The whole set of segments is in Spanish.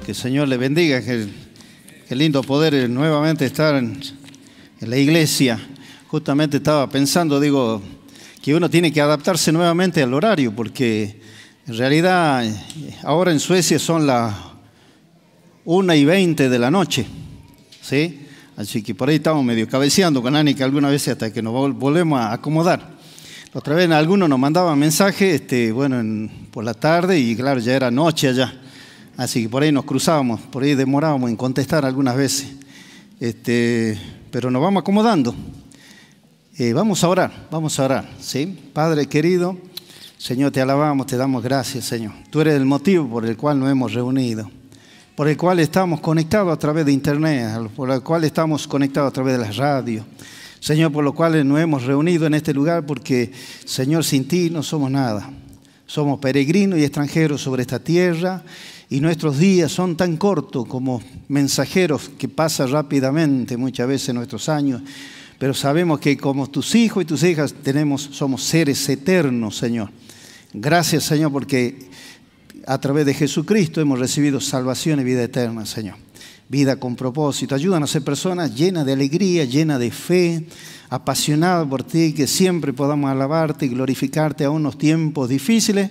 Que el Señor le bendiga, qué lindo poder nuevamente estar en la iglesia. Justamente estaba pensando, digo, que uno tiene que adaptarse nuevamente al horario, porque en realidad ahora en Suecia son las 1:20 de la noche, ¿sí? Así que por ahí estamos medio cabeceando con Anika algunas veces hasta que nos volvemos a acomodar. Otra vez algunos nos mandaban mensajes, por la tarde y claro, ya era noche allá. Así que por ahí nos cruzábamos, por ahí demorábamos en contestar algunas veces. Pero nos vamos acomodando. Vamos a orar, ¿sí? Padre querido, Señor, te alabamos, te damos gracias, Señor. Tú eres el motivo por el cual nos hemos reunido, por el cual estamos conectados a través de internet, por el cual estamos conectados a través de las radios. Señor, por lo cual nos hemos reunido en este lugar, porque, Señor, sin ti no somos nada. Somos peregrinos y extranjeros sobre esta tierra, y nuestros días son tan cortos como mensajeros que pasan rápidamente muchas veces nuestros años, pero sabemos que como tus hijos y tus hijas somos seres eternos, Señor. Gracias, Señor, porque a través de Jesucristo hemos recibido salvación y vida eterna, Señor. Vida con propósito. Ayúdanos a ser personas llenas de alegría, llenas de fe, apasionadas por ti, que siempre podamos alabarte y glorificarte aún en los tiempos difíciles,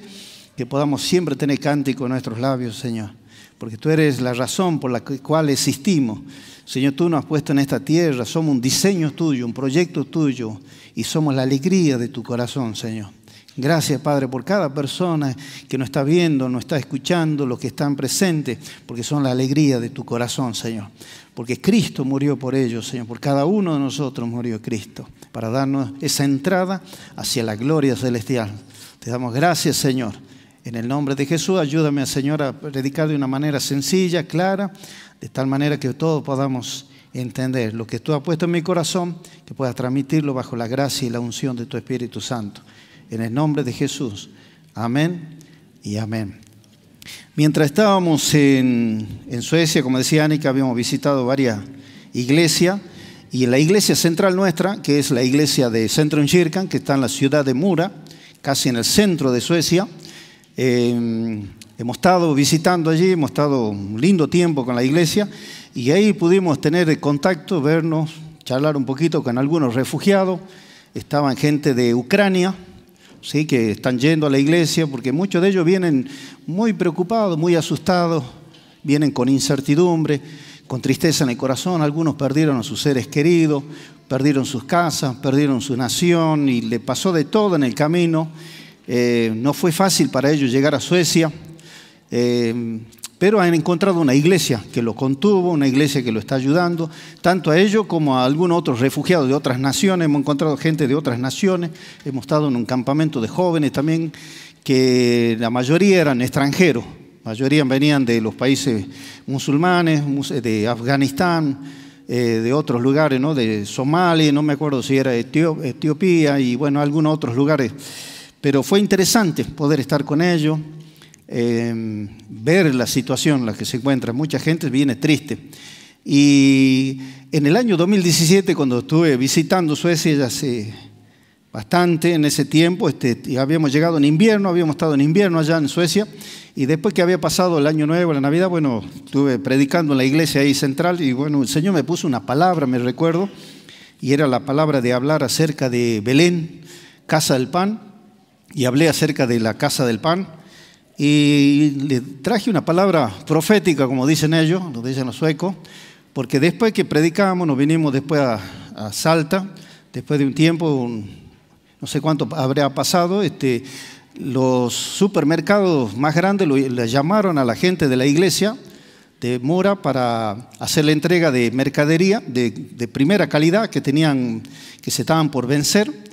que podamos siempre tener cántico en nuestros labios, Señor. Porque tú eres la razón por la cual existimos. Señor, tú nos has puesto en esta tierra, somos un diseño tuyo, un proyecto tuyo, y somos la alegría de tu corazón, Señor. Gracias, Padre, por cada persona que nos está viendo, nos está escuchando, los que están presentes, porque son la alegría de tu corazón, Señor. Porque Cristo murió por ellos, Señor. Por cada uno de nosotros murió Cristo, para darnos esa entrada hacia la gloria celestial. Te damos gracias, Señor. En el nombre de Jesús, ayúdame, Señor, a predicar de una manera sencilla, clara, de tal manera que todos podamos entender lo que tú has puesto en mi corazón, que puedas transmitirlo bajo la gracia y la unción de tu Espíritu Santo. En el nombre de Jesús. Amén y amén. Mientras estábamos en Suecia, como decía Anika, habíamos visitado varias iglesias, y en la iglesia central nuestra, que es la iglesia de Centrumkyrkan, que está en la ciudad de Mora, casi en el centro de Suecia, hemos estado visitando allí, hemos estado un lindo tiempo con la iglesia, y ahí pudimos tener contacto, vernos, charlar un poquito con algunos refugiados. Estaban gente de Ucrania, sí, que están yendo a la iglesia, porque muchos de ellos vienen muy preocupados, muy asustados, vienen con incertidumbre, con tristeza en el corazón. Algunos perdieron a sus seres queridos, perdieron sus casas, perdieron su nación, y le pasó de todo en el camino. No fue fácil para ellos llegar a Suecia, pero han encontrado una iglesia que lo contuvo, una iglesia que lo está ayudando, tanto a ellos como a algunos otros refugiados de otras naciones. Hemos encontrado gente de otras naciones, hemos estado en un campamento de jóvenes también, que la mayoría eran extranjeros, la mayoría venían de los países musulmanes, de Afganistán, de otros lugares, ¿no? De Somalia, no me acuerdo si era Etiopía, y bueno, algunos otros lugares. Pero fue interesante poder estar con ellos, ver la situación en la que se encuentra. Mucha gente viene triste. Y en el año 2017, cuando estuve visitando Suecia, ya hace bastante, en ese tiempo, habíamos llegado en invierno, habíamos estado en invierno allá en Suecia, y después que había pasado el año nuevo, la Navidad, bueno, estuve predicando en la iglesia ahí central, y bueno, el Señor me puso una palabra, me recuerdo, y era la palabra de hablar acerca de Belén, Casa del Pan, y hablé acerca de la Casa del Pan, y le traje una palabra profética, como dicen ellos, lo dicen los suecos, porque después que predicamos, nos vinimos después a Salta, después de un tiempo, no sé cuánto habría pasado, los supermercados más grandes le llamaron a la gente de la iglesia de Mora para hacer la entrega de mercadería de primera calidad que se estaban por vencer,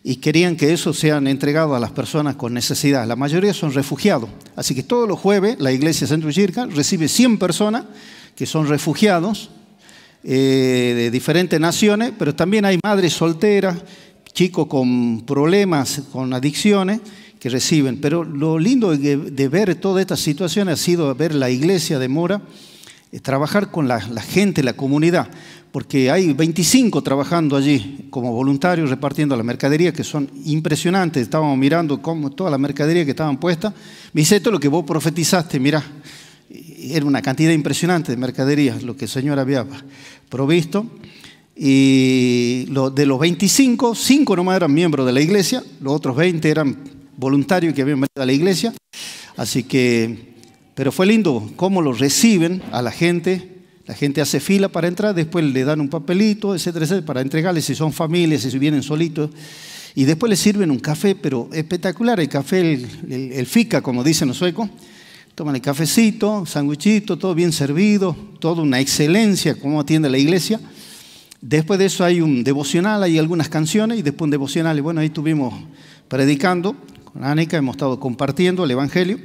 y querían que eso sean entregados a las personas con necesidad. La mayoría son refugiados. Así que todos los jueves la iglesia Centrumkyrkan recibe 100 personas que son refugiados de diferentes naciones, pero también hay madres solteras, chicos con problemas, con adicciones, que reciben. Pero lo lindo de ver toda esta situación ha sido ver la iglesia de Mora, trabajar con la gente, la comunidad, porque hay 25 trabajando allí como voluntarios repartiendo la mercadería, que son impresionantes. Estábamos mirando cómo toda la mercadería que estaban puesta. Me dice, esto es lo que vos profetizaste, mirá. era una cantidad impresionante de mercaderías lo que el Señor había provisto. Y de los 25, 5 nomás eran miembros de la iglesia, los otros 20 eran voluntarios que habían venido a la iglesia. Así que, pero fue lindo cómo lo reciben a la gente. La gente hace fila para entrar, después le dan un papelito, etcétera, etcétera, para entregarles si son familias, si vienen solitos. Y después les sirven un café, pero espectacular, el café, el fika, como dicen los suecos. Toman el cafecito, sándwichito, todo bien servido, toda una excelencia, como atiende la iglesia. Después de eso hay un devocional, hay algunas canciones, y después un devocional. Y bueno, ahí estuvimos predicando con Anika, hemos estado compartiendo el Evangelio.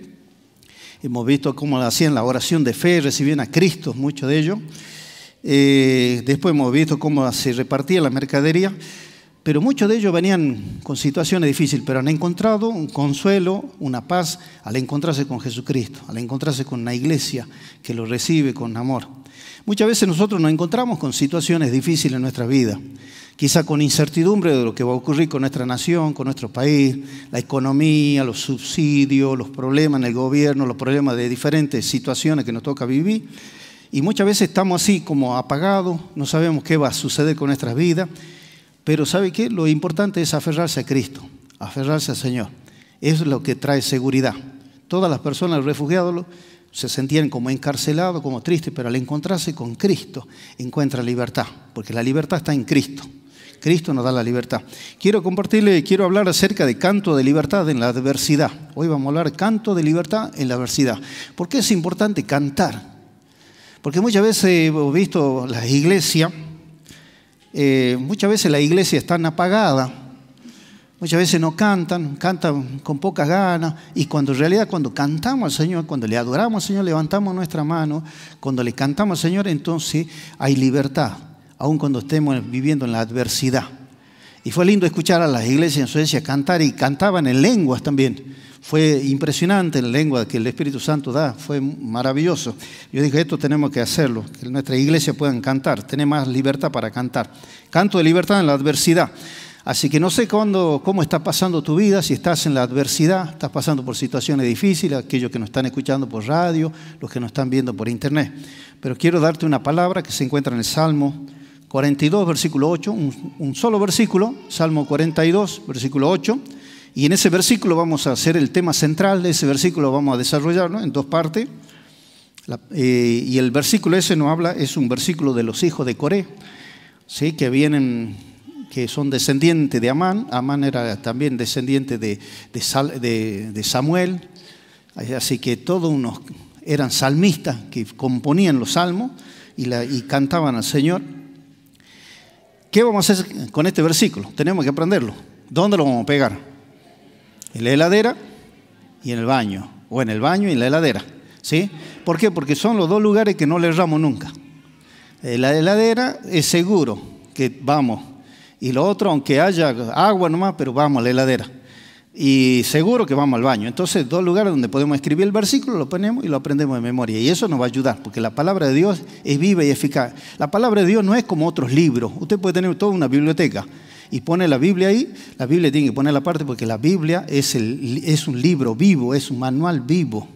Hemos visto cómo hacían la oración de fe, recibían a Cristo, muchos de ellos. Después hemos visto cómo se repartía la mercadería. Pero muchos de ellos venían con situaciones difíciles, pero han encontrado un consuelo, una paz al encontrarse con Jesucristo, al encontrarse con una iglesia que los recibe con amor. Muchas veces nosotros nos encontramos con situaciones difíciles en nuestra vida, quizá con incertidumbre de lo que va a ocurrir con nuestra nación, con nuestro país, la economía, los subsidios, los problemas en el gobierno, los problemas de diferentes situaciones que nos toca vivir. Y muchas veces estamos así como apagados, no sabemos qué va a suceder con nuestras vidas. Pero ¿sabe qué? Lo importante es aferrarse a Cristo, aferrarse al Señor. Eso es lo que trae seguridad. Todas las personas, los refugiados, se sentían como encarcelados, como tristes, pero al encontrarse con Cristo, encuentran libertad, porque la libertad está en Cristo. Cristo nos da la libertad. Quiero hablar acerca de canto de libertad en la adversidad. Hoy vamos a hablar de canto de libertad en la adversidad. ¿Por qué es importante cantar? Porque muchas veces hemos visto las iglesias, muchas veces la iglesia está apagada, muchas veces no cantan con pocas ganas, y cuando en realidad cuando cantamos al Señor, cuando le adoramos al Señor, levantamos nuestra mano, cuando le cantamos al Señor, entonces hay libertad, aun cuando estemos viviendo en la adversidad. Y fue lindo escuchar a las iglesias en Suecia cantar, y cantaban en lenguas también. Fue impresionante la lengua que el Espíritu Santo da, fue maravilloso. Yo dije, esto tenemos que hacerlo, que nuestra iglesia puedan cantar, tener más libertad para cantar. Canto de libertad en la adversidad. Así que no sé cómo está pasando tu vida, si estás en la adversidad, estás pasando por situaciones difíciles, aquellos que nos están escuchando por radio, los que nos están viendo por internet. Pero quiero darte una palabra que se encuentra en el Salmo 42, versículo 8, un solo versículo, Salmo 42, versículo 8. Y en ese versículo vamos a hacer el tema central de ese versículo, vamos a desarrollarlo en dos partes. Y el versículo ese nos habla, es un versículo de los hijos de Coré, ¿sí? Que son descendientes de Amán. Amán era también descendiente de Samuel. Así que todos eran salmistas que componían los salmos y cantaban al Señor. ¿Qué vamos a hacer con este versículo? Tenemos que aprenderlo. ¿Dónde lo vamos a pegar? En la heladera y en el baño, o en el baño y en la heladera, ¿sí? ¿Por qué? Porque son los dos lugares que no le erramos nunca. La heladera es seguro que vamos, y lo otro, aunque haya agua nomás, pero vamos a la heladera. Y seguro que vamos al baño. Entonces, dos lugares donde podemos escribir el versículo, lo ponemos y lo aprendemos de memoria. Y eso nos va a ayudar, porque la palabra de Dios es viva y eficaz. La palabra de Dios no es como otros libros. Usted puede tener toda una biblioteca y pone la Biblia ahí. La Biblia tiene que ponerla aparte, porque la Biblia es un libro vivo, es un manual vivo,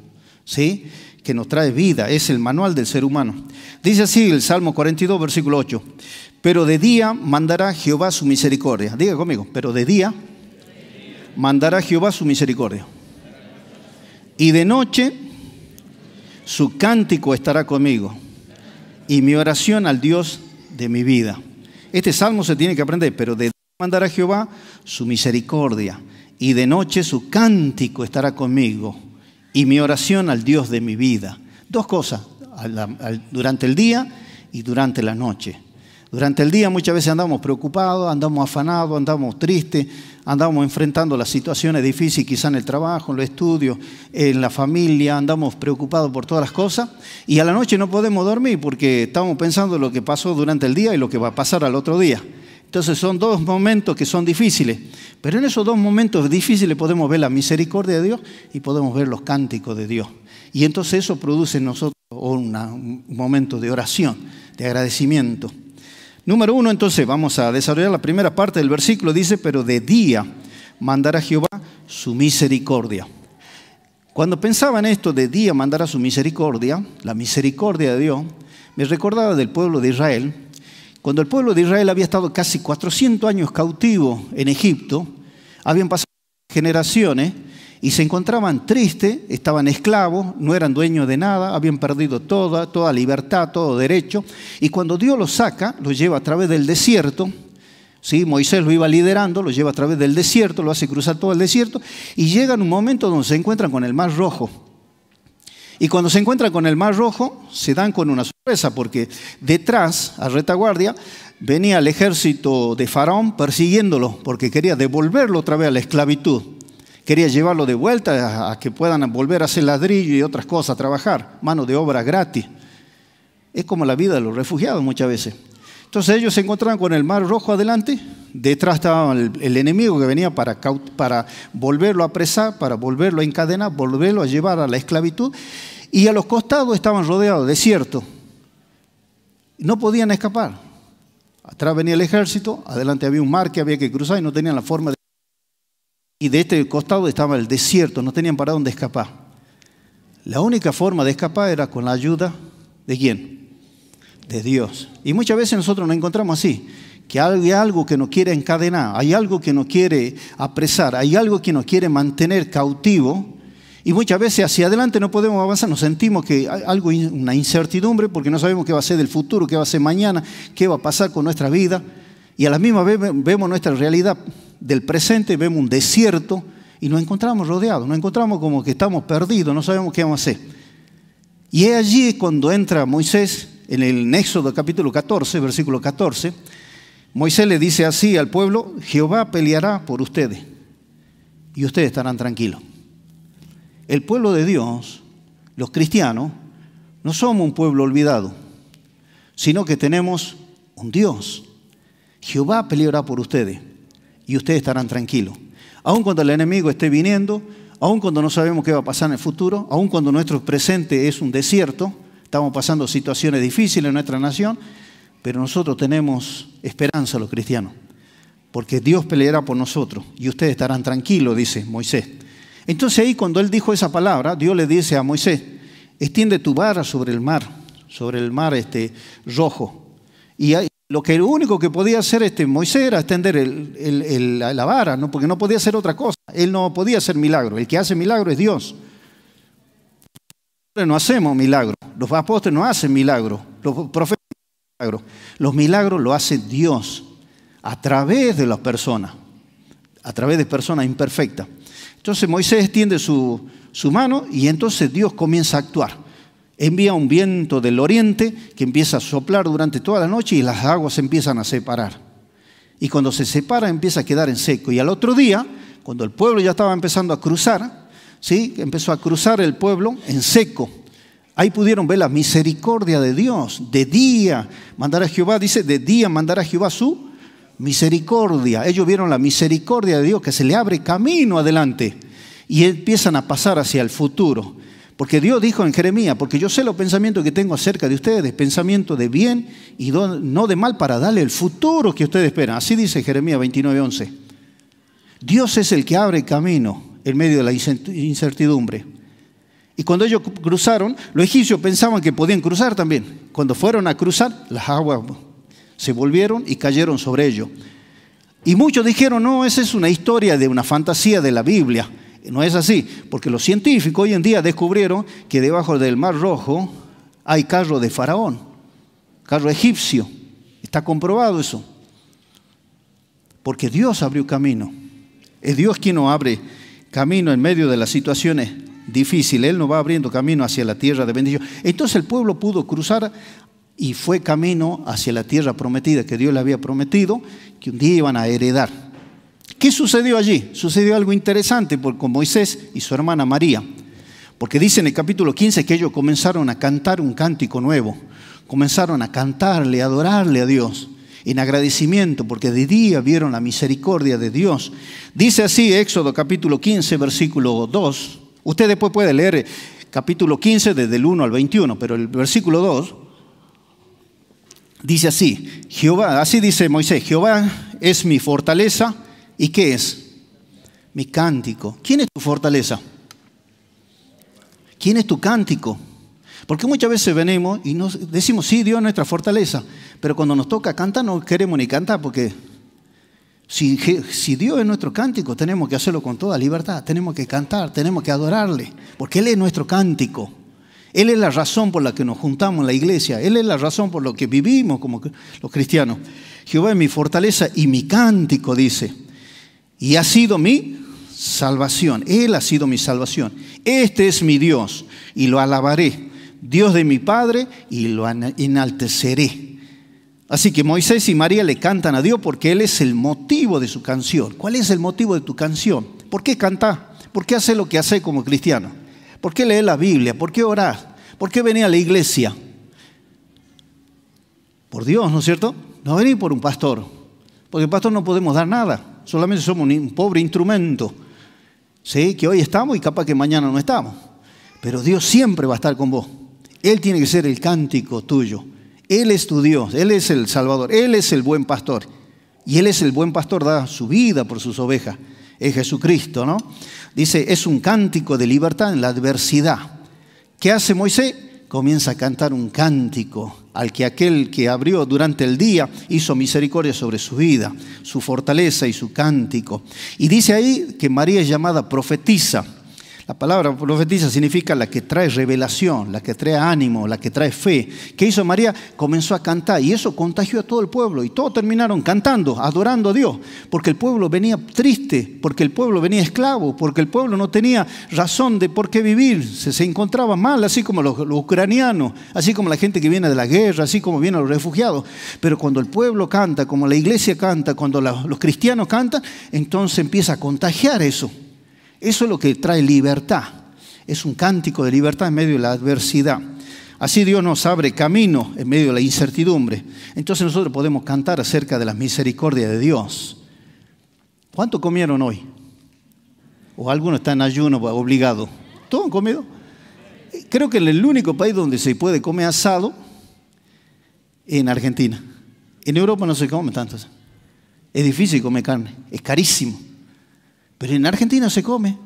¿sí? Que nos trae vida, es el manual del ser humano. Dice así el Salmo 42, versículo 8. Pero de día mandará Jehová su misericordia. Diga conmigo, pero de día mandará Jehová su misericordia. Y de noche su cántico estará conmigo, y mi oración al Dios de mi vida. Este salmo se tiene que aprender. Pero de día mandará Jehová su misericordia, y de noche su cántico estará conmigo, y mi oración al Dios de mi vida. Dos cosas, durante el día y durante la noche. Durante el día muchas veces andamos preocupados, andamos afanados, andamos tristes, andamos enfrentando las situaciones difíciles, quizá en el trabajo, en los estudios, en la familia, andamos preocupados por todas las cosas. Y a la noche no podemos dormir porque estamos pensando en lo que pasó durante el día y lo que va a pasar al otro día. Entonces son dos momentos que son difíciles. Pero en esos dos momentos difíciles podemos ver la misericordia de Dios y podemos ver los cánticos de Dios. Y entonces eso produce en nosotros un momento de oración, de agradecimiento. Número 1, entonces vamos a desarrollar la primera parte del versículo. Dice, pero de día mandará Jehová su misericordia. Cuando pensaba en esto, de día mandará su misericordia, la misericordia de Dios, me recordaba del pueblo de Israel. Cuando el pueblo de Israel había estado casi 400 años cautivo en Egipto, habían pasado generaciones y se encontraban tristes, estaban esclavos, no eran dueños de nada, habían perdido toda libertad, todo derecho. Y cuando Dios los saca, los lleva a través del desierto. ¿Sí? Moisés lo iba liderando, lo lleva a través del desierto, lo hace cruzar todo el desierto y llegan un momento donde se encuentran con el Mar Rojo. Y cuando se encuentran con el Mar Rojo, se dan con una sorpresa porque detrás, a retaguardia, venía el ejército de Faraón persiguiéndolo porque quería devolverlo otra vez a la esclavitud. Quería llevarlo de vuelta a que puedan volver a hacer ladrillo y otras cosas, a trabajar, mano de obra gratis. Es como la vida de los refugiados muchas veces. Entonces ellos se encontraron con el Mar Rojo adelante, detrás estaba el enemigo que venía para volverlo a apresar, para volverlo a encadenar, volverlo a llevar a la esclavitud, y a los costados estaban rodeados de desierto. No podían escapar. Atrás venía el ejército, adelante había un mar que había que cruzar y no tenían la forma de... Y de este costado estaba el desierto, no tenían para dónde escapar. La única forma de escapar era con la ayuda ¿de quién? De Dios. Y muchas veces nosotros nos encontramos así, que hay algo que nos quiere encadenar, hay algo que nos quiere apresar, hay algo que nos quiere mantener cautivo, y muchas veces hacia adelante no podemos avanzar, nos sentimos que hay algo, una incertidumbre, porque no sabemos qué va a ser del futuro, qué va a ser mañana, qué va a pasar con nuestra vida, y a la misma vez vemos nuestra realidad del presente, vemos un desierto, y nos encontramos rodeados, nos encontramos como que estamos perdidos, no sabemos qué vamos a hacer. Y es allí cuando entra Moisés, en el Éxodo capítulo 14, versículo 14, Moisés le dice así al pueblo: Jehová peleará por ustedes y ustedes estarán tranquilos. El pueblo de Dios, los cristianos, no somos un pueblo olvidado, sino que tenemos un Dios. Jehová peleará por ustedes y ustedes estarán tranquilos. Aun cuando el enemigo esté viniendo, aun cuando no sabemos qué va a pasar en el futuro, aun cuando nuestro presente es un desierto, estamos pasando situaciones difíciles en nuestra nación, pero nosotros tenemos esperanza los cristianos, porque Dios peleará por nosotros y ustedes estarán tranquilos, dice Moisés. Entonces ahí cuando él dijo esa palabra, Dios le dice a Moisés: extiende tu vara sobre el mar rojo. Y lo único que podía hacer Moisés era extender la vara, ¿no? Porque no podía hacer otra cosa. Él no podía hacer milagro. El que hace milagro es Dios. No hacemos milagros, los apóstoles no hacen milagros, los profetas no hacen milagros. Los milagros lo hace Dios a través de las personas, a través de personas imperfectas. Entonces Moisés extiende su mano y entonces Dios comienza a actuar. Envía un viento del oriente que empieza a soplar durante toda la noche y las aguas se empiezan a separar. Y cuando se separa empieza a quedar en seco. Y al otro día, cuando el pueblo ya estaba empezando a cruzar, ¿sí? Empezó a cruzar el pueblo en seco. Ahí pudieron ver la misericordia de Dios. De día mandará Jehová, dice, de día mandará Jehová su misericordia. Ellos vieron la misericordia de Dios, que se le abre camino adelante y empiezan a pasar hacia el futuro. Porque Dios dijo en Jeremías: porque yo sé los pensamientos que tengo acerca de ustedes, pensamientos de bien y no de mal, para darle el futuro que ustedes esperan. Así dice Jeremías 29:11. Dios es el que abre camino en medio de la incertidumbre. Y cuando ellos cruzaron, los egipcios pensaban que podían cruzar también. Cuando fueron a cruzar, las aguas se volvieron y cayeron sobre ellos. Y muchos dijeron: no, esa es una historia de una fantasía de la Biblia. No es así, porque los científicos hoy en día descubrieron que debajo del Mar Rojo hay carro de Faraón, carro egipcio. Está comprobado eso. Porque Dios abrió camino. Es Dios quien nos abre camino en medio de las situaciones difíciles. Él nos va abriendo camino hacia la tierra de bendición. Entonces el pueblo pudo cruzar y fue camino hacia la tierra prometida que Dios le había prometido, que un día iban a heredar. ¿Qué sucedió allí? Sucedió algo interesante con Moisés y su hermana María. Porque dice en el capítulo 15 que ellos comenzaron a cantar un cántico nuevo. Comenzaron a cantarle, a adorarle a Dios en agradecimiento, porque de día vieron la misericordia de Dios. Dice así Éxodo capítulo 15, versículo 2. Usted después puede leer capítulo 15 desde el 1 al 21, pero el versículo 2 dice así: Jehová, así dice Moisés: Jehová es mi fortaleza. ¿Y qué es? Mi cántico. ¿Quién es tu fortaleza? ¿Quién es tu cántico? Porque muchas veces venimos y nos decimos, sí, Dios es nuestra fortaleza, pero cuando nos toca cantar no queremos ni cantar, porque si Dios es nuestro cántico, tenemos que hacerlo con toda libertad, tenemos que cantar, tenemos que adorarle, porque Él es nuestro cántico. Él es la razón por la que nos juntamos en la iglesia, Él es la razón por la que vivimos como los cristianos. Jehová es mi fortaleza y mi cántico, dice, y ha sido mi salvación. Él ha sido mi salvación. Este es mi Dios y lo alabaré, Dios de mi Padre, y lo enalteceré. Así que Moisés y María le cantan a Dios porque Él es el motivo de su canción. ¿Cuál es el motivo de tu canción? ¿Por qué cantás? ¿Por qué haces lo que haces como cristiano? ¿Por qué lees la Biblia? ¿Por qué orás? ¿Por qué venís a la iglesia? Por Dios, ¿no es cierto? No venís por un pastor, porque el pastor no podemos dar nada, solamente somos un pobre instrumento, ¿sí? Que hoy estamos y capaz que mañana no estamos, pero Dios siempre va a estar con vos. Él tiene que ser el cántico tuyo. Él es tu Dios, Él es el Salvador, Él es el buen pastor. Y Él es el buen pastor, da su vida por sus ovejas. Es Jesucristo, ¿no? Dice, es un cántico de libertad en la adversidad. ¿Qué hace Moisés? Comienza a cantar un cántico al que aquel que abrió durante el día hizo misericordia sobre su vida, su fortaleza y su cántico. Y dice ahí que María es llamada profetisa. La palabra profetisa significa la que trae revelación, la que trae ánimo, la que trae fe. ¿Qué hizo María? Comenzó a cantar y eso contagió a todo el pueblo y todos terminaron cantando, adorando a Dios, porque el pueblo venía triste, porque el pueblo venía esclavo, porque el pueblo no tenía razón de por qué vivir, se encontraba mal, así como los ucranianos, así como la gente que viene de la guerra, así como vienen los refugiados. Pero cuando el pueblo canta, como la iglesia canta, cuando los cristianos cantan, entonces empieza a contagiar eso. Eso es lo que trae libertad. Es un cántico de libertad en medio de la adversidad. Así Dios nos abre camino en medio de la incertidumbre. Entonces nosotros podemos cantar acerca de la misericordia de Dios. ¿Cuánto comieron hoy? ¿O alguno está en ayuno obligado? ¿Todos han comido? Creo que el único país donde se puede comer asado es en Argentina. En Europa no se come tanto. Es difícil comer carne, es carísimo. Pero en Argentina se come.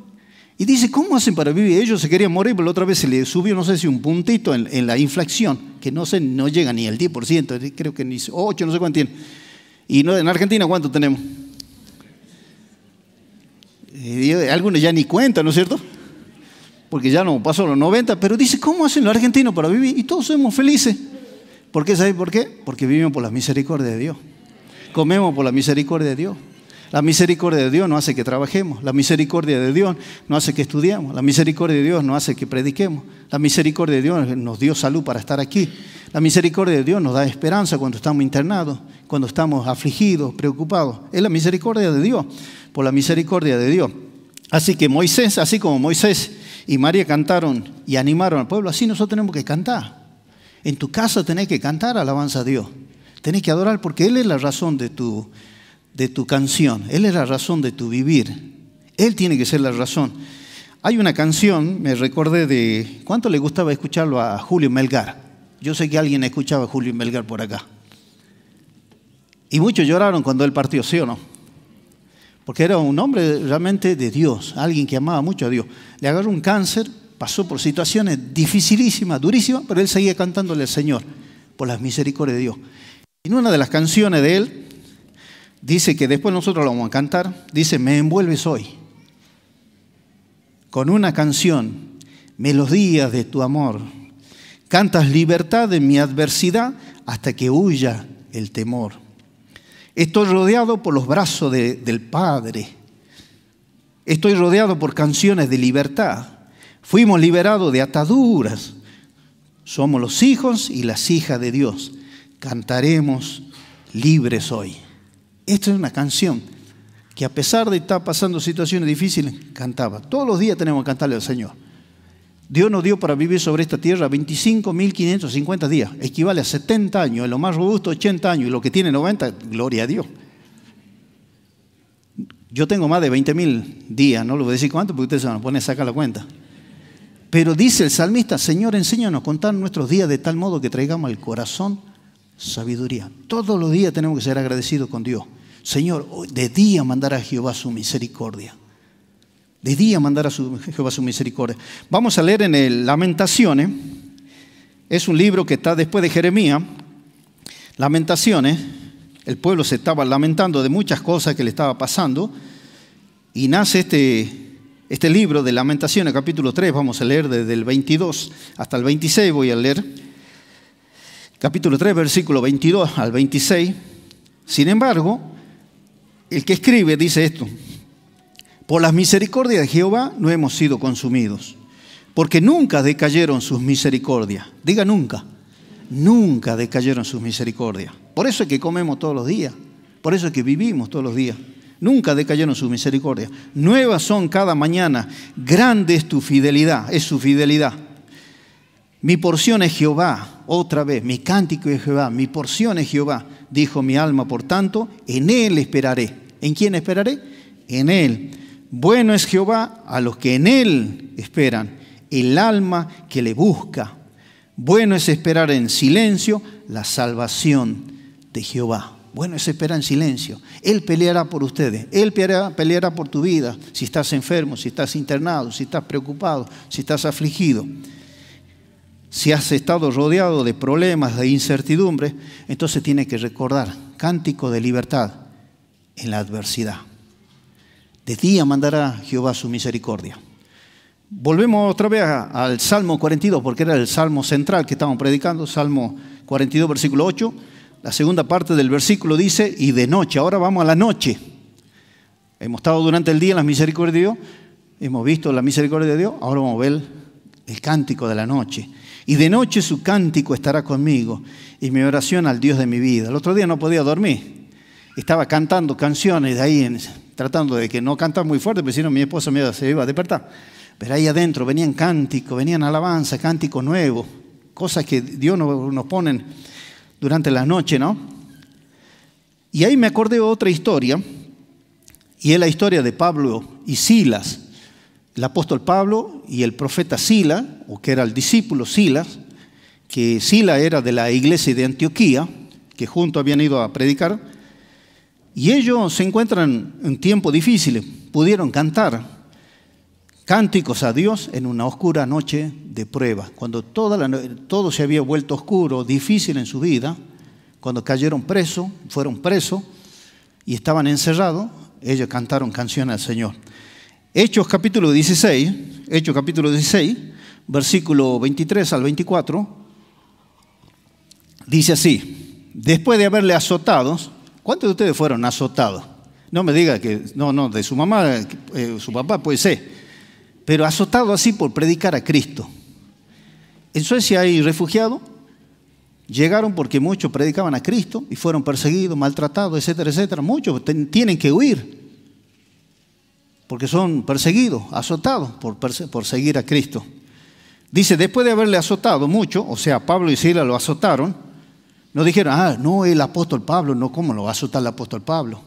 Y dice, ¿cómo hacen para vivir? Ellos se querían morir, pero la otra vez se le subió, no sé si un puntito en la inflación, que no llega ni al 10%, creo que ni 8, no sé cuánto tiene. Y no, en Argentina, ¿cuánto tenemos? Algunos ya ni cuentan, ¿no es cierto? Porque ya no pasó los 90, pero dice, ¿cómo hacen los argentinos para vivir? Y todos somos felices. ¿Por qué? ¿Saben por qué? Porque vivimos por la misericordia de Dios. Comemos por la misericordia de Dios. La misericordia de Dios no hace que trabajemos. La misericordia de Dios no hace que estudiemos. La misericordia de Dios no hace que prediquemos. La misericordia de Dios nos dio salud para estar aquí. La misericordia de Dios nos da esperanza cuando estamos internados, cuando estamos afligidos, preocupados. Es la misericordia de Dios, por la misericordia de Dios. Así que Moisés, así como Moisés y María cantaron y animaron al pueblo, así nosotros tenemos que cantar. En tu casa tenés que cantar alabanza a Dios. Tenés que adorar porque Él es la razón de tu canción. Él es la razón de tu vivir. Él tiene que ser la razón. Hay una canción, me recordé de... ¿Cuánto le gustaba escucharlo a Julio Melgar? Yo sé que alguien escuchaba a Julio Melgar por acá. Y muchos lloraron cuando él partió, ¿sí o no? Porque era un hombre realmente de Dios, alguien que amaba mucho a Dios. Le agarró un cáncer, pasó por situaciones dificilísimas, durísimas, pero él seguía cantándole al Señor por las misericordias de Dios. En una de las canciones de él, dice que después nosotros lo vamos a cantar, dice, me envuelves hoy con una canción, melodías de tu amor. Cantas libertad en mi adversidad hasta que huya el temor. Estoy rodeado por los brazos del Padre. Estoy rodeado por canciones de libertad. Fuimos liberados de ataduras. Somos los hijos y las hijas de Dios. Cantaremos libres hoy. Esta es una canción que a pesar de estar pasando situaciones difíciles, cantaba. Todos los días tenemos que cantarle al Señor. Dios nos dio para vivir sobre esta tierra 25.550 días. Equivale a 70 años, en lo más robusto 80 años, y lo que tiene 90, gloria a Dios. Yo tengo más de 20.000 días, no lo voy a decir cuánto porque ustedes se van a poner a sacar la cuenta. Pero dice el salmista, Señor, enséñanos a contar nuestros días de tal modo que traigamos al corazón sabiduría. Todos los días tenemos que ser agradecidos con Dios. Señor, de día mandará a Jehová su misericordia. De día mandará Jehová su misericordia. Vamos a leer en el Lamentaciones. Es un libro que está después de Jeremías. Lamentaciones. El pueblo se estaba lamentando de muchas cosas que le estaba pasando. Y nace este libro de Lamentaciones, capítulo 3. Vamos a leer desde el 22 hasta el 26. Voy a leer. Capítulo 3, versículo 22 al 26. Sin embargo, el que escribe dice esto: por las misericordias de Jehová no hemos sido consumidos, porque nunca decayeron sus misericordias. Diga nunca. Nunca decayeron sus misericordias. Por eso es que comemos todos los días. Por eso es que vivimos todos los días. Nunca decayeron sus misericordias. Nuevas son cada mañana. Grande es tu fidelidad. Es su fidelidad. Mi porción es Jehová. Otra vez, mi cántico es Jehová. Mi porción es Jehová. Dijo mi alma, por tanto, en Él esperaré. ¿En quién esperaré? En Él. Bueno es Jehová a los que en Él esperan, el alma que le busca. Bueno es esperar en silencio la salvación de Jehová. Bueno es esperar en silencio. Él peleará por ustedes. Él peleará por tu vida. Si estás enfermo, si estás internado, si estás preocupado, si estás afligido. Si has estado rodeado de problemas, de incertidumbre, entonces tienes que recordar cántico de libertad en la adversidad. De día mandará Jehová su misericordia. Volvemos otra vez al Salmo 42, porque era el Salmo central que estábamos predicando. Salmo 42, versículo 8. La segunda parte del versículo dice, y de noche. Ahora vamos a la noche. Hemos estado durante el día en la misericordia de Dios. Hemos visto la misericordia de Dios. Ahora vamos a ver el cántico de la noche. Y de noche su cántico estará conmigo, y mi oración al Dios de mi vida. El otro día no podía dormir. Estaba cantando canciones de ahí, tratando de que no cantar muy fuerte, porque si no mi esposa se iba a despertar. Pero ahí adentro venían cánticos, venían alabanza, cánticos nuevos, cosas que Dios nos pone durante la noche, ¿no? Y ahí me acordé de otra historia, y es la historia de Pablo y Silas. El apóstol Pablo y el profeta Silas, o que era el discípulo Silas, que Silas era de la iglesia de Antioquía, que juntos habían ido a predicar, y ellos se encuentran en tiempos difíciles. Pudieron cantar cánticos a Dios en una oscura noche de prueba, cuando todo se había vuelto oscuro, difícil en su vida, cuando fueron presos y estaban encerrados, ellos cantaron canciones al Señor. Hechos capítulo 16, versículo 23 al 24, dice así: después de haberle azotado. ¿Cuántos de ustedes fueron azotados? No me diga que, no, de su mamá, su papá puede ser, pero azotado así por predicar a Cristo. En Suecia hay refugiados, llegaron porque muchos predicaban a Cristo y fueron perseguidos, maltratados, etcétera, etcétera. Muchos tienen que huir porque son perseguidos, azotados por seguir a Cristo. Dice, después de haberle azotado mucho, o sea, Pablo y Silas lo azotaron. No dijeron, no, el apóstol Pablo, no, ¿cómo lo va a azotar el apóstol Pablo?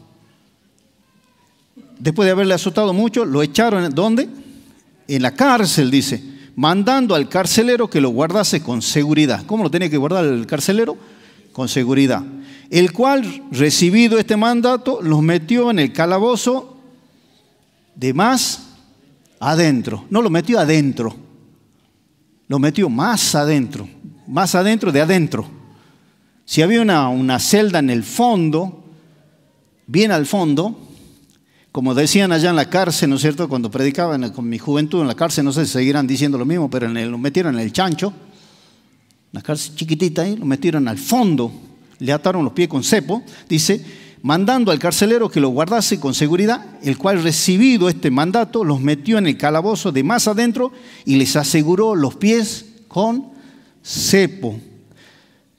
Después de haberle azotado mucho, lo echaron, ¿dónde? En la cárcel, dice, mandando al carcelero que lo guardase con seguridad. ¿Cómo lo tenía que guardar el carcelero? Con seguridad. El cual, recibido este mandato, los metió en el calabozo de más adentro. No lo metió adentro, lo metió más adentro de adentro. Si había una celda en el fondo, bien al fondo, como decían allá en la cárcel, ¿no es cierto? Cuando predicaban con mi juventud en la cárcel, no sé si seguirán diciendo lo mismo, pero lo metieron en el chancho, una cárcel chiquitita ahí, lo metieron al fondo, le ataron los pies con cepo, dice, mandando al carcelero que lo guardase con seguridad, el cual recibido este mandato, los metió en el calabozo de más adentro y les aseguró los pies con cepo.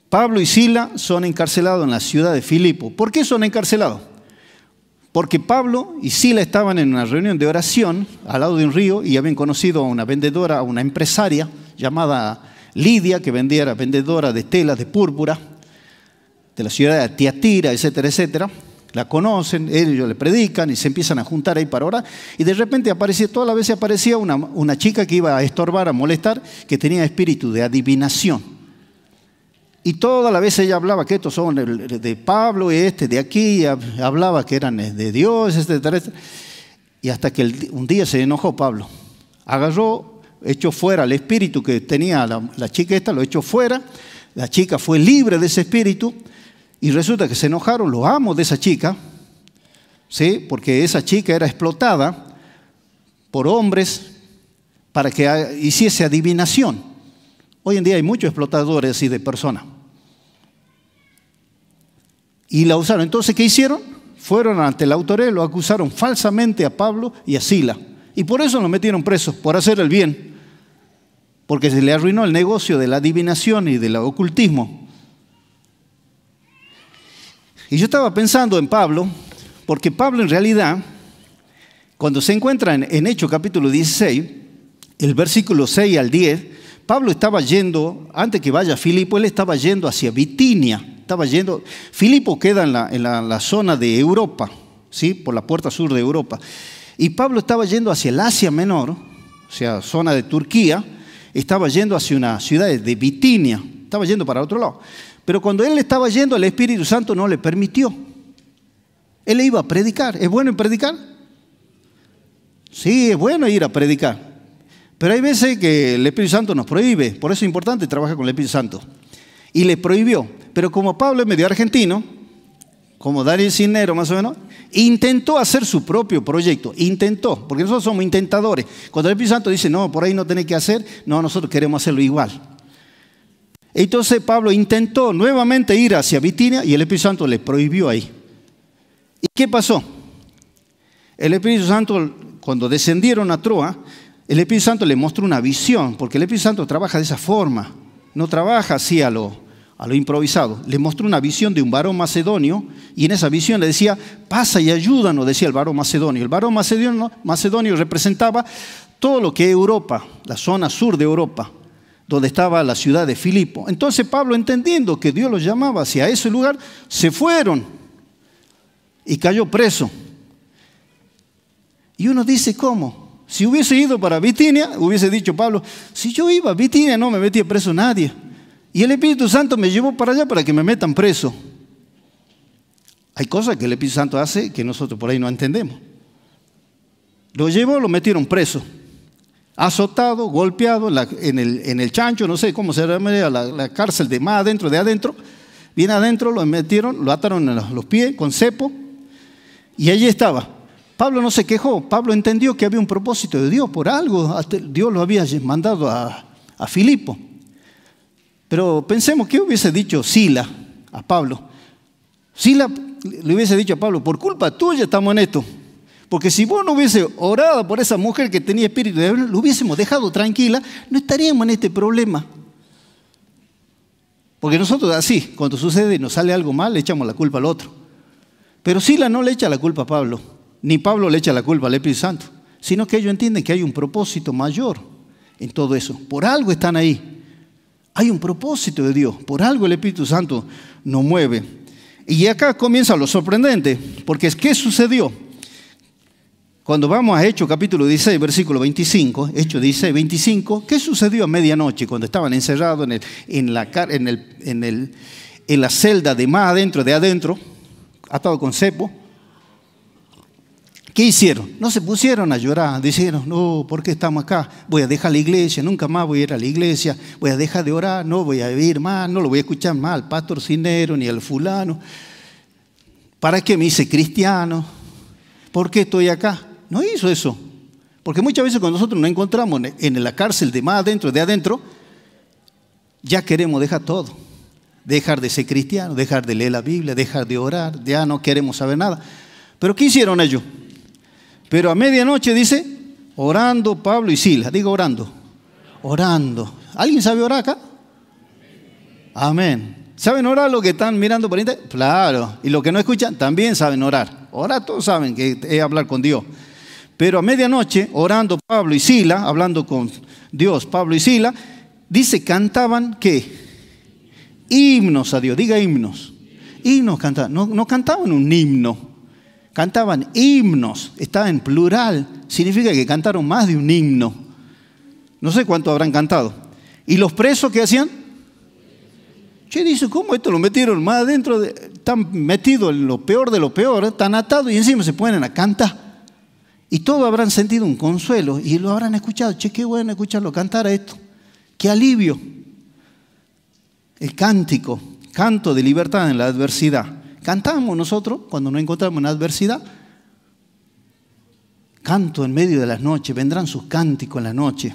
Pablo y Silas son encarcelados en la ciudad de Filipo. ¿Por qué son encarcelados? Porque Pablo y Silas estaban en una reunión de oración al lado de un río y habían conocido a una vendedora, a una empresaria llamada Lidia, que era vendedora de telas de púrpura de la ciudad de Tiatira, etcétera, etcétera. La conocen, ellos le predican y se empiezan a juntar ahí para orar. Y de repente todas las veces aparecía una chica que iba a estorbar, a molestar, que tenía espíritu de adivinación. Y toda la vez ella hablaba que estos son de Pablo y de aquí, hablaba que eran de Dios, etcétera. Y hasta que un día se enojó Pablo. Agarró, echó fuera el espíritu que tenía la chica esta, lo echó fuera. La chica fue libre de ese espíritu. Y resulta que se enojaron los amos de esa chica, ¿sí? Porque esa chica era explotada por hombres para que hiciese adivinación. Hoy en día hay muchos explotadores así de personas. Y la usaron. Entonces, ¿qué hicieron? Fueron ante la autoridad y lo acusaron falsamente a Pablo y a Sila. Y por eso lo metieron presos, por hacer el bien. Porque se le arruinó el negocio de la adivinación y del ocultismo. Y yo estaba pensando en Pablo, porque Pablo en realidad, cuando se encuentra en Hechos capítulo 16, el versículo 6 al 10, Pablo estaba yendo, antes que vaya a Filipo, él estaba yendo hacia Bitinia. Filipo queda en la zona de Europa, ¿sí? Por la puerta sur de Europa. Y Pablo estaba yendo hacia el Asia Menor, o sea, zona de Turquía, estaba yendo hacia una ciudad de Bitinia, estaba yendo para otro lado. Pero cuando él estaba yendo, el Espíritu Santo no le permitió. Él iba a predicar. ¿Es bueno predicar? Sí, es bueno ir a predicar. Pero hay veces que el Espíritu Santo nos prohíbe. Por eso es importante trabajar con el Espíritu Santo. Y le prohibió. Pero como Pablo es medio argentino, como Daniel Cisnero más o menos, intentó hacer su propio proyecto. Intentó, porque nosotros somos intentadores. Cuando el Espíritu Santo dice, no, por ahí no tenés que hacer, no, nosotros queremos hacerlo igual. Entonces Pablo intentó nuevamente ir hacia Bitinia y el Espíritu Santo le prohibió ahí. ¿Y qué pasó? El Espíritu Santo, cuando descendieron a Troa, el Espíritu Santo le mostró una visión, porque el Espíritu Santo trabaja de esa forma, no trabaja así a lo improvisado. Le mostró una visión de un varón macedonio y en esa visión le decía, pasa y ayúdanos, decía el varón macedonio. El varón macedonio representaba todo lo que es Europa, la zona sur de Europa, donde estaba la ciudad de Filipo. Entonces Pablo, entendiendo que Dios los llamaba hacia ese lugar, se fueron y cayó preso. Y uno dice, ¿cómo? Si hubiese ido para Bitinia, hubiese dicho Pablo, si yo iba a Bitinia no me metía preso nadie. Y el Espíritu Santo me llevó para allá para que me metan preso. Hay cosas que el Espíritu Santo hace que nosotros por ahí no entendemos. Lo llevó, lo metieron preso. Azotado, golpeado en el chancho, no sé cómo se llama, la cárcel de más adentro, de adentro. Bien adentro lo metieron, lo ataron en los pies con cepo. Y allí estaba. Pablo no se quejó. Pablo entendió que había un propósito de Dios. Por algo Dios lo había mandado a Filipo. Pero pensemos, ¿qué hubiese dicho Sila a Pablo? Sila le hubiese dicho a Pablo, por culpa tuya estamos en esto. Porque si vos no hubiese orado por esa mujer que tenía espíritu de Dios, lo hubiésemos dejado tranquila, no estaríamos en este problema. Porque nosotros así, cuando sucede y nos sale algo mal, le echamos la culpa al otro. Pero Sila no le echa la culpa a Pablo, ni Pablo le echa la culpa al Espíritu Santo, sino que ellos entienden que hay un propósito mayor en todo eso. Por algo están ahí. Hay un propósito de Dios, por algo el Espíritu Santo nos mueve. Y acá comienza lo sorprendente, porque ¿qué sucedió? Cuando vamos a Hechos capítulo 16, versículo 25, Hechos 16, 25, ¿qué sucedió a medianoche cuando estaban encerrados en la celda de más adentro, de adentro, atado con cepo? ¿Qué hicieron? No se pusieron a llorar, dijeron, no, ¿por qué estamos acá? Voy a dejar la iglesia, nunca más voy a ir a la iglesia, voy a dejar de orar, no voy a ir más, no lo voy a escuchar más al pastor Cisnero ni al fulano. ¿Para qué me hice cristiano? ¿Por qué estoy acá? No hizo eso. Porque muchas veces cuando nosotros nos encontramos en la cárcel de más adentro, de adentro, ya queremos dejar todo. Dejar de ser cristiano, dejar de leer la Biblia, dejar de orar, ya no queremos saber nada. ¿Pero qué hicieron ellos? Pero a medianoche dice, orando Pablo y Sila. Digo orando. Orando. ¿Alguien sabe orar acá? Amén. ¿Saben orar los que están mirando por internet? Claro. Y los que no escuchan también saben orar. Orar todos saben que es hablar con Dios. Pero a medianoche, orando Pablo y Sila, hablando con Dios, Pablo y Sila, dice, cantaban, ¿qué? Himnos a Dios. Diga himnos. Himnos cantaban. No cantaban un himno. Cantaban himnos, está en plural, significa que cantaron más de un himno. No sé cuánto habrán cantado. ¿Y los presos qué hacían? Che, dice, ¿cómo esto lo metieron más adentro? Están metidos en lo peor de lo peor, están atados y encima se ponen a cantar. Y todos habrán sentido un consuelo y lo habrán escuchado. Che, qué bueno escucharlo cantar a esto. Qué alivio. El cántico, canto de libertad en la adversidad. Cantamos nosotros cuando nos encontramos en adversidad. Canto en medio de las noches, vendrán sus cánticos en la noche.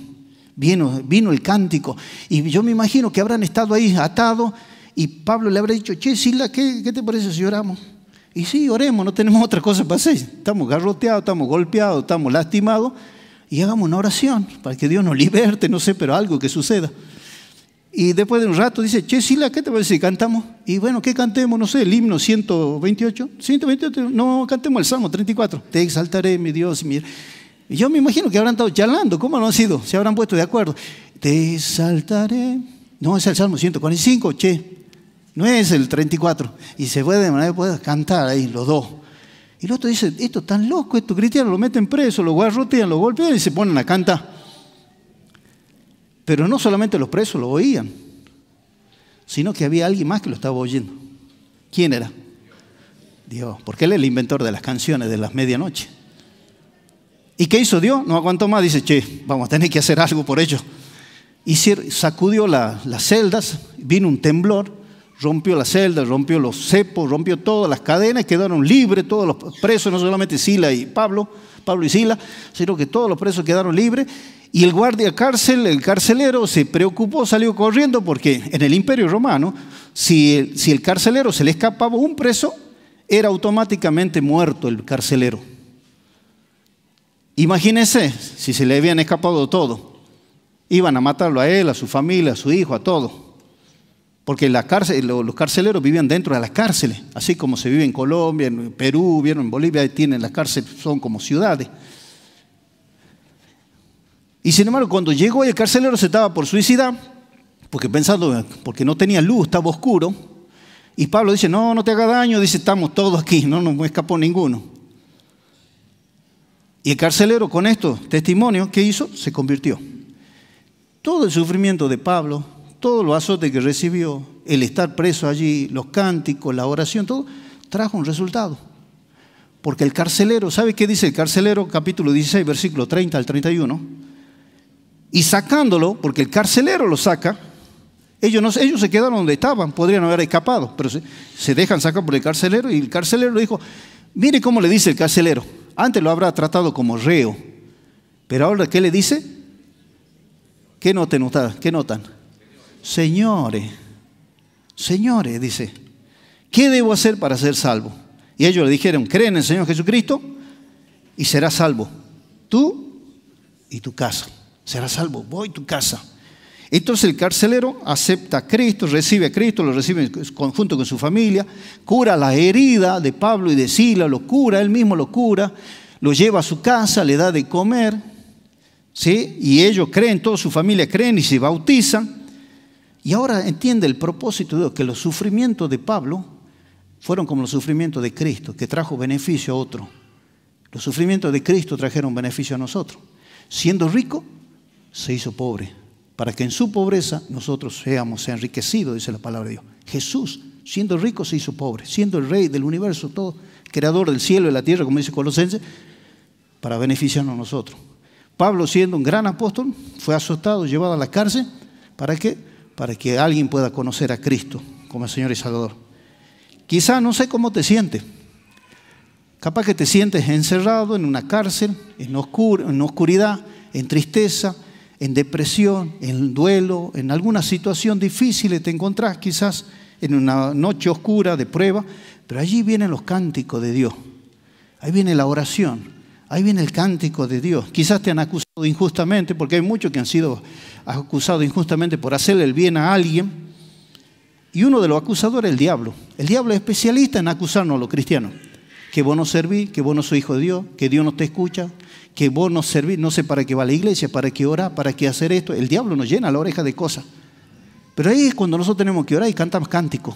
Vino el cántico. Y yo me imagino que habrán estado ahí atados y Pablo le habrá dicho, che, Sila, ¿qué te parece si oramos? Y sí, oremos, no tenemos otra cosa para hacer. Estamos garroteados, estamos golpeados, estamos lastimados. Y hagamos una oración para que Dios nos liberte, no sé, pero algo que suceda. Y después de un rato dice, che, Sila, ¿qué te parece si cantamos? Y bueno, ¿qué cantemos? No sé, el himno 128. 128, no, cantemos el Salmo 34. Te exaltaré, mi Dios. Y yo me imagino que habrán estado charlando. ¿Cómo no han sido? Se habrán puesto de acuerdo. Te exaltaré. No, es el Salmo 145, che. No es el 34. Y se puede de manera puede cantar ahí los dos. Y el otro dice, esto es tan loco, estos cristianos lo meten preso, lo garrotean, lo golpean y se ponen a cantar. Pero no solamente los presos lo oían, sino que había alguien más que lo estaba oyendo. ¿Quién era? Dios, porque Él es el inventor de las canciones de las medianoche. ¿Y qué hizo Dios? No aguantó más, dice, che, vamos a tener que hacer algo por ellos. Y sacudió las celdas, vino un temblor, rompió las celdas, rompió los cepos, rompió todas las cadenas, quedaron libres todos los presos, no solamente Sila y Pablo y Sila, sino que todos los presos quedaron libres. Y el guardia cárcel, el carcelero, se preocupó, salió corriendo, porque en el Imperio Romano, si el carcelero se le escapaba un preso, era automáticamente muerto el carcelero. Imagínense si se le habían escapado todo. Iban a matarlo a él, a su familia, a su hijo, a todo. Porque los carceleros vivían dentro de las cárceles, así como se vive en Colombia, en Perú, vieron en Bolivia, tienen las cárceles, son como ciudades. Y sin embargo, cuando llegó el carcelero se estaba por suicidar, porque no tenía luz, estaba oscuro. Y Pablo dice, no te haga daño, dice, estamos todos aquí, no nos escapó ninguno. Y el carcelero con estos testimonios, ¿qué hizo? Se convirtió. Todo el sufrimiento de Pablo, todos los azotes que recibió, el estar preso allí, los cánticos, la oración, todo, trajo un resultado. Porque el carcelero, ¿sabe qué dice el carcelero? Capítulo 16, versículo 30 al 31. Y sacándolo, porque el carcelero lo saca, ellos se quedaron donde estaban, podrían haber escapado, pero se dejan sacar por el carcelero y el carcelero le dijo, mire cómo le dice el carcelero, antes lo habrá tratado como reo, pero ahora ¿qué le dice? ¿Qué notan? Señores, dice, ¿qué debo hacer para ser salvo? Y ellos le dijeron, cree en el Señor Jesucristo y serás salvo, tú y tu casa. Serás salvo, voy a tu casa. Entonces el carcelero acepta a Cristo, recibe a Cristo, lo recibe junto con su familia, cura la herida de Pablo y de Sila, lo cura, él mismo lo cura, lo lleva a su casa, le da de comer, ¿sí? Y ellos creen, toda su familia creen y se bautizan. Y ahora entiende el propósito de Dios, que los sufrimientos de Pablo fueron como los sufrimientos de Cristo, que trajo beneficio a otro. Los sufrimientos de Cristo trajeron beneficio a nosotros. Siendo rico, se hizo pobre, para que en su pobreza nosotros seamos enriquecidos, dice la palabra de Dios. Jesús, siendo rico, se hizo pobre, siendo el rey del universo, todo, creador del cielo y la tierra, como dice Colosenses, para beneficiarnos a nosotros. Pablo, siendo un gran apóstol, fue azotado, llevado a la cárcel. ¿Para qué? Para que alguien pueda conocer a Cristo como el Señor y Salvador. Quizá no sé cómo te sientes. Capaz que te sientes encerrado en una cárcel, en oscuridad, en tristeza, en depresión, en duelo, en alguna situación difícil te encontrás quizás en una noche oscura de prueba, pero allí vienen los cánticos de Dios, ahí viene la oración, ahí viene el cántico de Dios. Quizás te han acusado injustamente, porque hay muchos que han sido acusados injustamente por hacerle el bien a alguien, y uno de los acusadores es el diablo. El diablo es especialista en acusarnos a los cristianos, que vos no servís, que vos no sois hijo de Dios, que Dios no te escucha, que vos no servís, no sé para qué va a la iglesia, para qué orar, para qué hacer esto. El diablo nos llena la oreja de cosas. Pero ahí es cuando nosotros tenemos que orar y cantamos cánticos.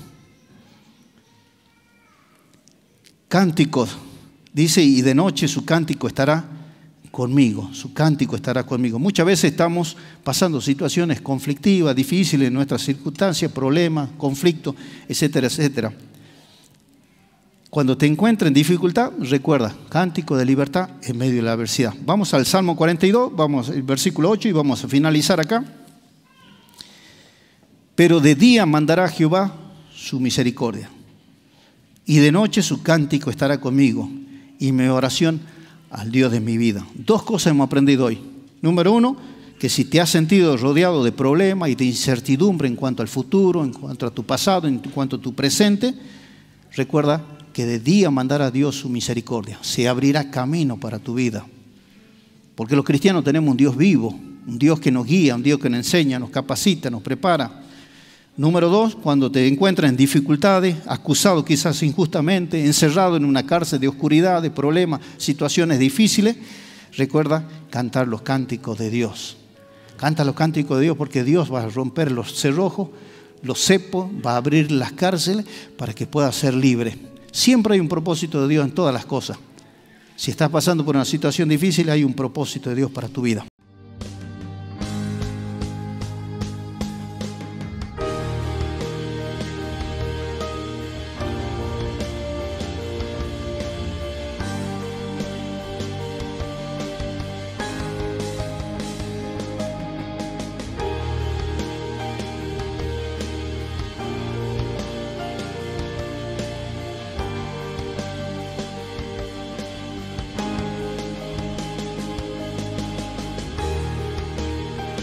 Cánticos, dice, y de noche su cántico estará conmigo, su cántico estará conmigo. Muchas veces estamos pasando situaciones conflictivas, difíciles en nuestras circunstancias, problemas, conflictos, etcétera, etcétera. Cuando te encuentres en dificultad, recuerda, cántico de libertad en medio de la adversidad. Vamos al Salmo 42, vamos al versículo 8 y vamos a finalizar acá. Pero de día mandará Jehová su misericordia, y de noche su cántico estará conmigo, y mi oración al Dios de mi vida. Dos cosas hemos aprendido hoy. Número uno, que si te has sentido rodeado de problemas y de incertidumbre en cuanto al futuro, en cuanto a tu pasado, en cuanto a tu presente, recuerda que de día mandará Dios su misericordia. Se abrirá camino para tu vida. Porque los cristianos tenemos un Dios vivo, un Dios que nos guía, un Dios que nos enseña, nos capacita, nos prepara. Número dos, cuando te encuentras en dificultades, acusado quizás injustamente, encerrado en una cárcel de oscuridad, de problemas, situaciones difíciles, recuerda cantar los cánticos de Dios. Canta los cánticos de Dios porque Dios va a romper los cerrojos, los cepos, va a abrir las cárceles para que puedas ser libre. Siempre hay un propósito de Dios en todas las cosas. Si estás pasando por una situación difícil, hay un propósito de Dios para tu vida.